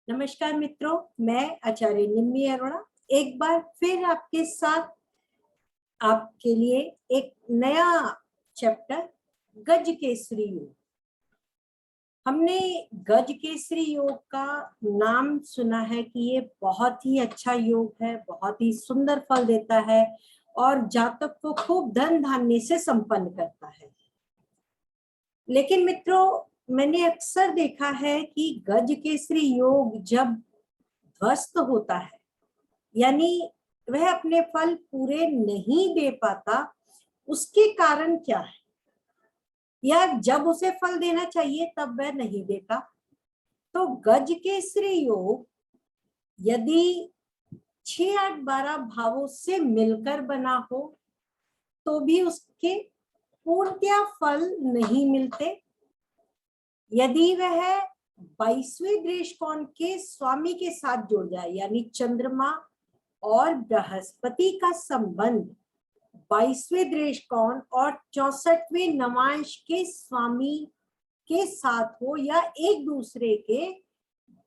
नमस्कार मित्रों, मैं आचार्य निम्मी अरोड़ा एक बार फिर आपके साथ आपके लिए एक नया चैप्टर गज केसरी योग। हमने गज केसरी योग का नाम सुना है कि ये बहुत ही अच्छा योग है, बहुत ही सुंदर फल देता है और जातक को खूब धन धान्य से संपन्न करता है। लेकिन मित्रों, मैंने अक्सर देखा है कि गज केसरी योग जब ध्वस्त होता है, यानी वह अपने फल पूरे नहीं दे पाता, उसके कारण क्या है, या जब उसे फल देना चाहिए तब वह नहीं देता। तो गज केसरी योग यदि 6, 8, 12 भावों से मिलकर बना हो तो भी उसके पूर्णतया फल नहीं मिलते। यदि वह 22वें दृष्टिकोण के स्वामी के साथ जुड़ जाए, यानी चंद्रमा और बृहस्पति का संबंध 22वें दृष्टिकोण और 64वें नवांश के स्वामी के साथ हो, या एक दूसरे के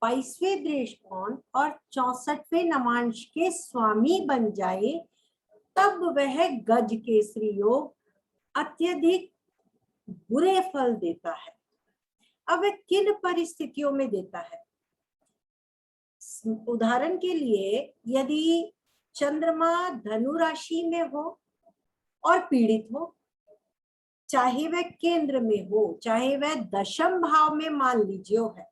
22वें दृष्टिकोण और 64वें नवांश के स्वामी बन जाए, तब वह गज केसरी योग अत्यधिक बुरे फल देता है। अब वह किन परिस्थितियों में देता है? उदाहरण के लिए, यदि चंद्रमा धनु राशि में हो और पीड़ित हो, चाहे वह केंद्र में हो, चाहे वह दशम भाव में मान लीजिए है,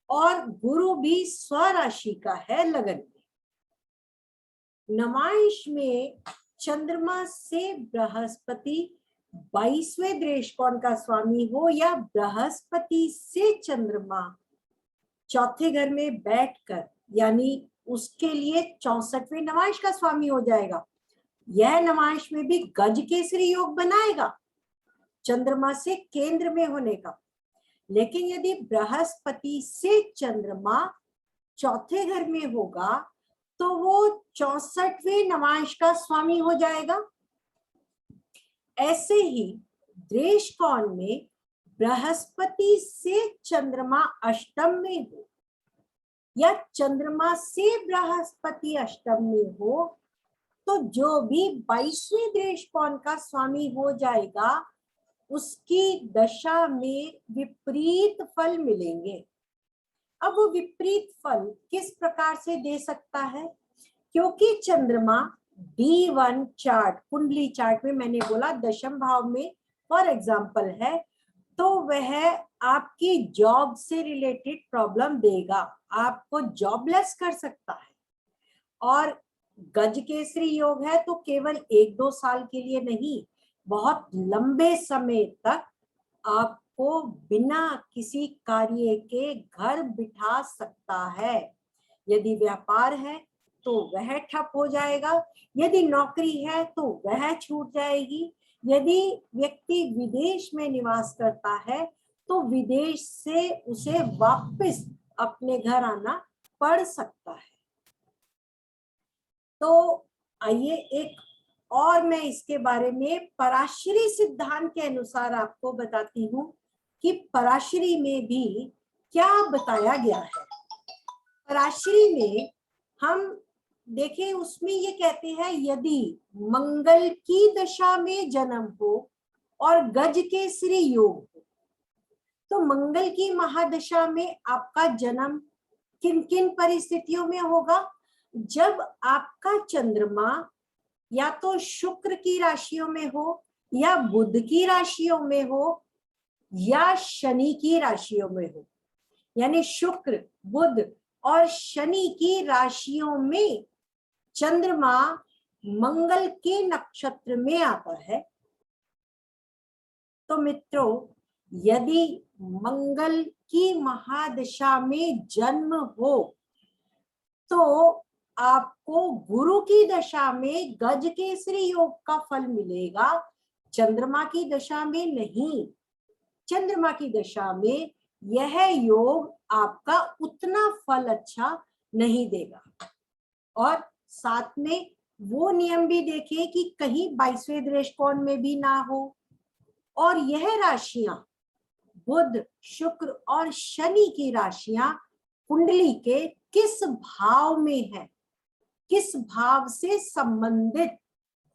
और गुरु भी स्वराशि का है लगन में, नवांश में चंद्रमा से बृहस्पति 22वें दृष्टिकोण का स्वामी हो, या बृहस्पति से चंद्रमा चौथे घर में बैठकर, यानी उसके लिए 64वें नवांश का स्वामी हो जाएगा। यह नवांश में भी गज केसरी योग बनाएगा चंद्रमा से केंद्र में होने का। लेकिन यदि बृहस्पति से चंद्रमा चौथे घर में होगा तो वो 64वें नवांश का स्वामी हो जाएगा। ऐसे ही दृष्टिकोण में बृहस्पति से चंद्रमा अष्टम में हो, या चंद्रमा से बृहस्पति अष्टम में हो, तो जो भी 22वें दृष्टिकोण का स्वामी हो जाएगा उसकी दशा में विपरीत फल मिलेंगे। अब वो विपरीत फल किस प्रकार से दे सकता है? क्योंकि चंद्रमा D1 चार्ट, कुंडली चार्ट में मैंने बोला दशम भाव में फॉर एग्जाम्पल है, तो वह आपकी जॉब से रिलेटेड प्रॉब्लम देगा, आपको जॉबलेस कर सकता है। और गज केसरी योग है तो केवल 1-2 साल के लिए नहीं, बहुत लंबे समय तक आपको बिना किसी कार्य के घर बिठा सकता है। यदि व्यापार है तो वह ठप हो जाएगा, यदि नौकरी है तो वह छूट जाएगी, यदि व्यक्ति विदेश में निवास करता है तो विदेश से उसे वापस अपने घर आना पड़ सकता है। तो आइए एक और मैं इसके बारे में पराशरी सिद्धांत के अनुसार आपको बताती हूँ कि पराशरी में भी क्या बताया गया है। पराशरी में हम देखें, उसमें ये कहते हैं यदि मंगल की दशा में जन्म हो और गज केसरी योग हो, तो मंगल की महादशा में आपका जन्म किन किन परिस्थितियों में होगा? जब आपका चंद्रमा या तो शुक्र की राशियों में हो, या बुध की राशियों में हो, या शनि की राशियों में हो, यानी शुक्र, बुध और शनि की राशियों में चंद्रमा मंगल के नक्षत्र में आता है। तो मित्रों, यदि मंगल की महादशा में जन्म हो तो आपको गुरु की दशा में गज केसरी योग का फल मिलेगा, चंद्रमा की दशा में नहीं। चंद्रमा की दशा में यह योग आपका उतना फल अच्छा नहीं देगा। और साथ में वो नियम भी देखें कि कहीं 22वें दृष्टिकोण में भी ना हो, और यह राशियां बुध, शुक्र और शनि की राशियां कुंडली के किस भाव में है, किस भाव से संबंधित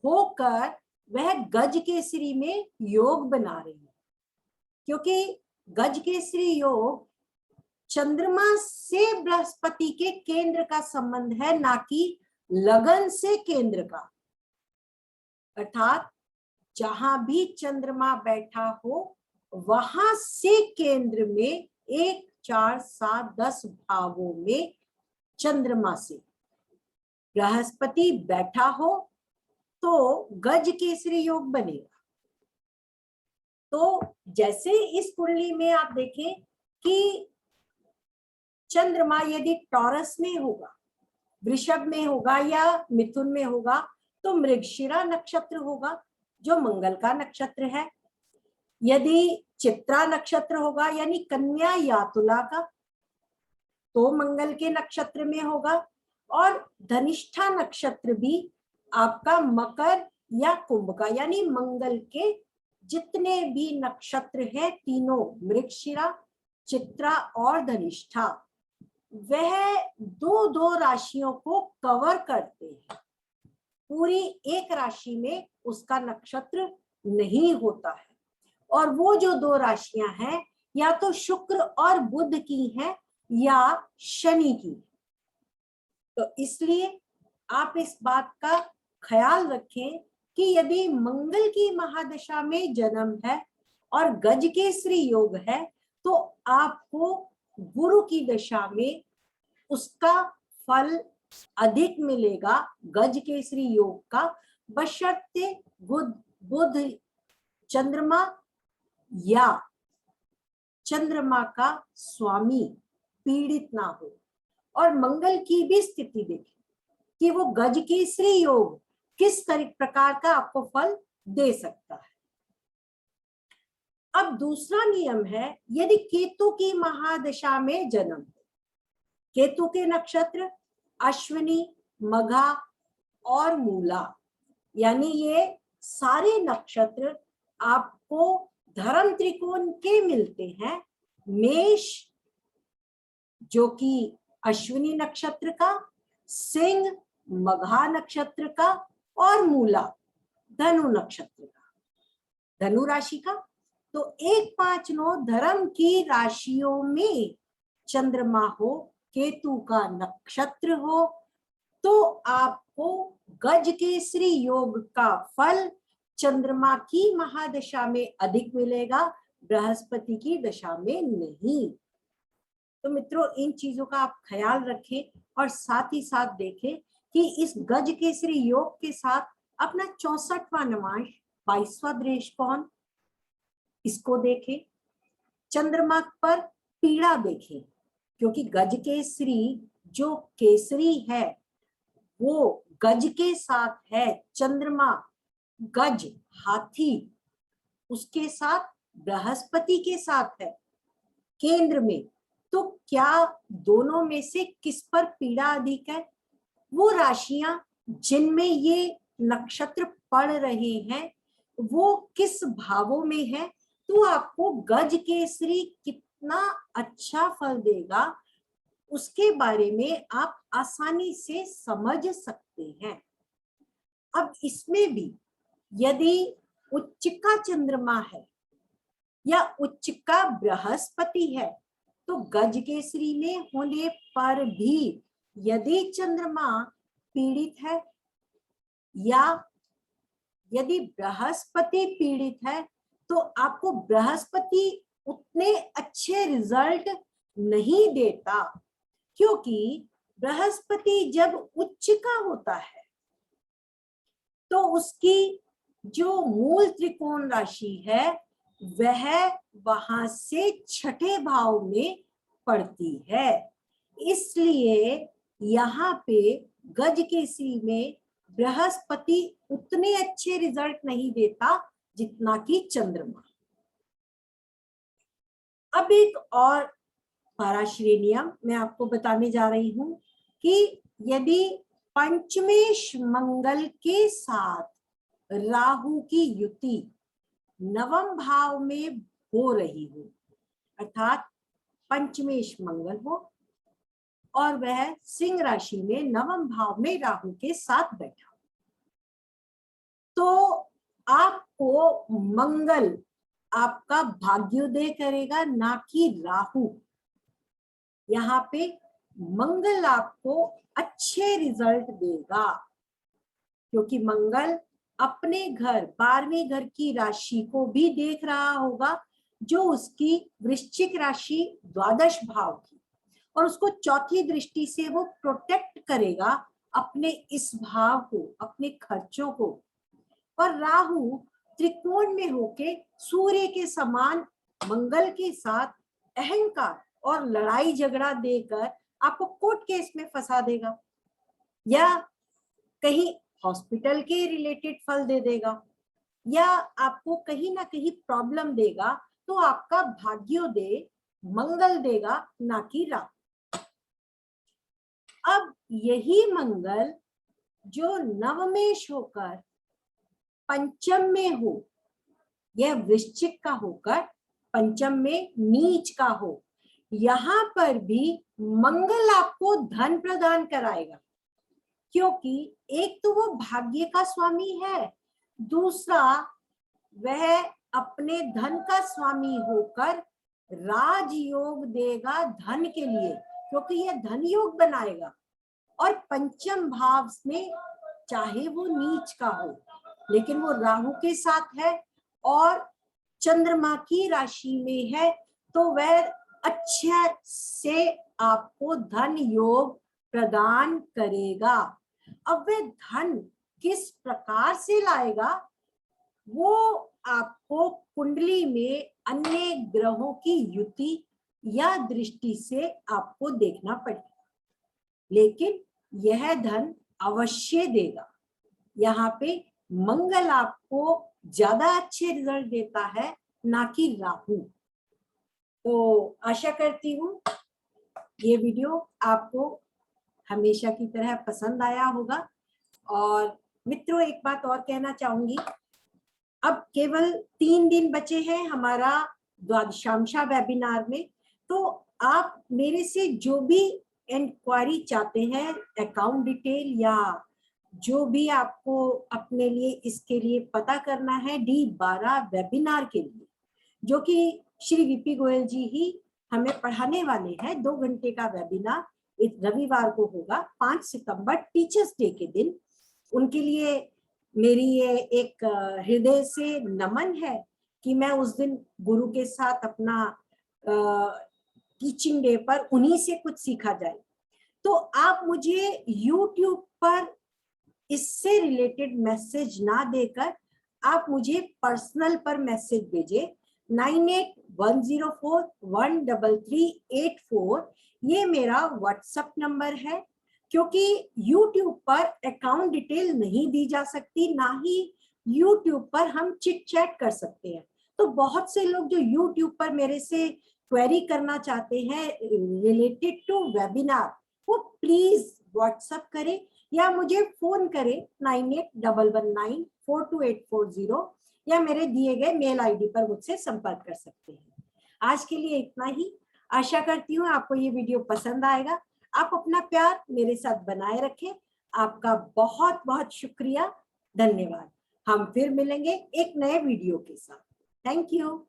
होकर वह गज केसरी में योग बना रही है। क्योंकि गज केसरी योग चंद्रमा से बृहस्पति के केंद्र का संबंध है, ना कि लगन से केंद्र का। अर्थात जहां भी चंद्रमा बैठा हो वहां से केंद्र में 1, 4, 7, 10 भावों में चंद्रमा से बृहस्पति बैठा हो तो गज केसरी योग बनेगा। तो जैसे इस कुंडली में आप देखें कि चंद्रमा यदि टॉरस में होगा, वृषभ में होगा या मिथुन में होगा तो मृगशिरा नक्षत्र होगा जो मंगल का नक्षत्र है। यदि चित्रा नक्षत्र होगा यानी कन्या या तुला का तो मंगल के नक्षत्र में होगा, और धनिष्ठा नक्षत्र भी आपका मकर या कुंभ का, यानी मंगल के जितने भी नक्षत्र हैं तीनों मृगशिरा, चित्रा और धनिष्ठा, वह 2-2 राशियों को कवर करते हैं। पूरी एक राशि में उसका नक्षत्र नहीं होता है, और वो जो 2 राशियां हैं या तो शुक्र और बुध की हैं या शनि की। तो इसलिए आप इस बात का ख्याल रखें कि यदि मंगल की महादशा में जन्म है और गज केसरी योग है तो आपको गुरु की दशा में उसका फल अधिक मिलेगा गज केसरी योग का, बशर्ते बुध चंद्रमा या चंद्रमा का स्वामी पीड़ित ना हो। और मंगल की भी स्थिति देखें कि वो गज केसरी योग किस प्रकार का आपको फल दे सकता है। अब दूसरा नियम है, यदि केतु की महादशा में जन्म, केतु के नक्षत्र अश्विनी, मघा और मूला, यानी ये सारे नक्षत्र आपको धर्म त्रिकोण के मिलते हैं। मेष जो कि अश्विनी नक्षत्र का, सिंह मघा नक्षत्र का, और मूला धनु नक्षत्र का, धनु राशि का। तो 1, 5, 9 धर्म की राशियों में चंद्रमा हो, केतु का नक्षत्र हो, तो आपको गज केसरी योग का फल चंद्रमा की महादशा में अधिक मिलेगा, बृहस्पति की दशा में नहीं। तो मित्रों, इन चीजों का आप ख्याल रखें और साथ ही साथ देखें कि इस गज केसरी योग के साथ अपना 64वां नवांश 22वां दृश कौन, इसको देखें। चंद्रमा पर पीड़ा देखें, क्योंकि गज केसरी जो केसरी है वो गज के साथ है, चंद्रमा गज हाथी उसके साथ बृहस्पति के साथ है केंद्र में। तो क्या दोनों में से किस पर पीड़ा अधिक है? वो राशियां जिनमें ये नक्षत्र पड़ रहे हैं वो किस भावों में है, तो आपको गज केसरी कितना अच्छा फल देगा उसके बारे में आप आसानी से समझ सकते हैं। अब इसमें भी यदि उच्चिका चंद्रमा है या उच्चिका बृहस्पति है तो गज केसरी में होने पर भी यदि चंद्रमा पीड़ित है या यदि बृहस्पति पीड़ित है तो आपको बृहस्पति उतने अच्छे रिजल्ट नहीं देता, क्योंकि बृहस्पति जब उच्च का होता है तो उसकी जो मूल त्रिकोण राशि है वह वहां से 6ठे भाव में पड़ती है। इसलिए यहाँ पे गज केसरी में बृहस्पति उतने अच्छे रिजल्ट नहीं देता जितना कि चंद्रमा। अब एक और पराश्री नियम मैं आपको बताने जा रही हूं कि यदि पंचमेश मंगल के साथ राहु की युति नवम भाव में हो रही हो, अर्थात पंचमेश मंगल हो और वह सिंह राशि में नवम भाव में राहु के साथ बैठा। तो आपको मंगल आपका भाग्योदय करेगा, ना कि राहु। यहाँ पे मंगल आपको अच्छे रिजल्ट देगा, क्योंकि मंगल अपने घर 12वें घर की राशि को भी देख रहा होगा, जो उसकी वृश्चिक राशि द्वादश भाव की, और उसको चौथी दृष्टि से वो प्रोटेक्ट करेगा अपने इस भाव को, अपने खर्चों को। और राहु त्रिकोण में होके सूर्य के समान मंगल के साथ अहंकार और लड़ाई झगड़ा देकर आपको कोर्ट केस में फंसा देगा, या कहीं हॉस्पिटल के रिलेटेड फल दे देगा, या आपको कहीं ना कहीं प्रॉब्लम देगा। तो आपका भाग्योदय मंगल देगा, ना कि राहु। अब यही मंगल जो नवमेश होकर पंचम में हो, यह वृश्चिक का होकर पंचम में नीच का हो, यहां पर भी मंगल आपको धन प्रदान कराएगा, क्योंकि एक तो वो भाग्य का स्वामी है, दूसरा वह अपने धन का स्वामी होकर राजयोग देगा धन के लिए, क्योंकि यह धन योग बनाएगा। और पंचम भाव में चाहे वो नीच का हो, लेकिन वो राहु के साथ है और चंद्रमा की राशि में है, तो वह अच्छे से आपको धन योग प्रदान करेगा। अब वह धन किस प्रकार से लाएगा, वो आपको कुंडली में अन्य ग्रहों की युति या दृष्टि से आपको देखना पड़ेगा, लेकिन यह धन अवश्य देगा। यहाँ पे मंगल आपको ज्यादा अच्छे रिजल्ट देता है, ना कि राहु। तो आशा करती हूँ ये वीडियो आपको हमेशा की तरह पसंद आया होगा। और मित्रों, एक बात और कहना चाहूंगी, अब केवल 3 दिन बचे हैं हमारा द्वादशांशा वेबिनार में। तो आप मेरे से जो भी इंक्वायरी चाहते हैं, अकाउंट डिटेल या जो भी आपको अपने लिए इसके लिए पता करना है, D12 वेबिनार के लिए, जो कि श्री वीपी गोयल जी ही हमें पढ़ाने वाले हैं, 2 घंटे का वेबिनार इस रविवार को होगा, 5 सितंबर टीचर्स डे के दिन। उनके लिए मेरी ये एक हृदय से नमन है कि मैं उस दिन गुरु के साथ अपना टीचिंग डे पर उन्हीं से कुछ सीखा जाए। तो आप मुझे YouTube पर इससे रिलेटेड मैसेज ना देकर आप मुझे पर्सनल पर मैसेज भेजिए, 9810413384। ये मेरा व्हाट्सएप नंबर है, क्योंकि YouTube पर अकाउंट डिटेल नहीं दी जा सकती, ना ही YouTube पर हम चिट चैट कर सकते हैं। तो बहुत से लोग जो YouTube पर मेरे से क्वेरी करना चाहते हैं रिलेटेड टू वेबिनार, वो प्लीज व्हाट्सएप करें या मुझे फोन करें 9811942840, या मेरे दिए गए मेल आईडी पर मुझसे संपर्क कर सकते हैं। आज के लिए इतना ही। आशा करती हूँ आपको ये वीडियो पसंद आएगा। आप अपना प्यार मेरे साथ बनाए रखें। आपका बहुत बहुत शुक्रिया, धन्यवाद। हम फिर मिलेंगे एक नए वीडियो के साथ। Thank you.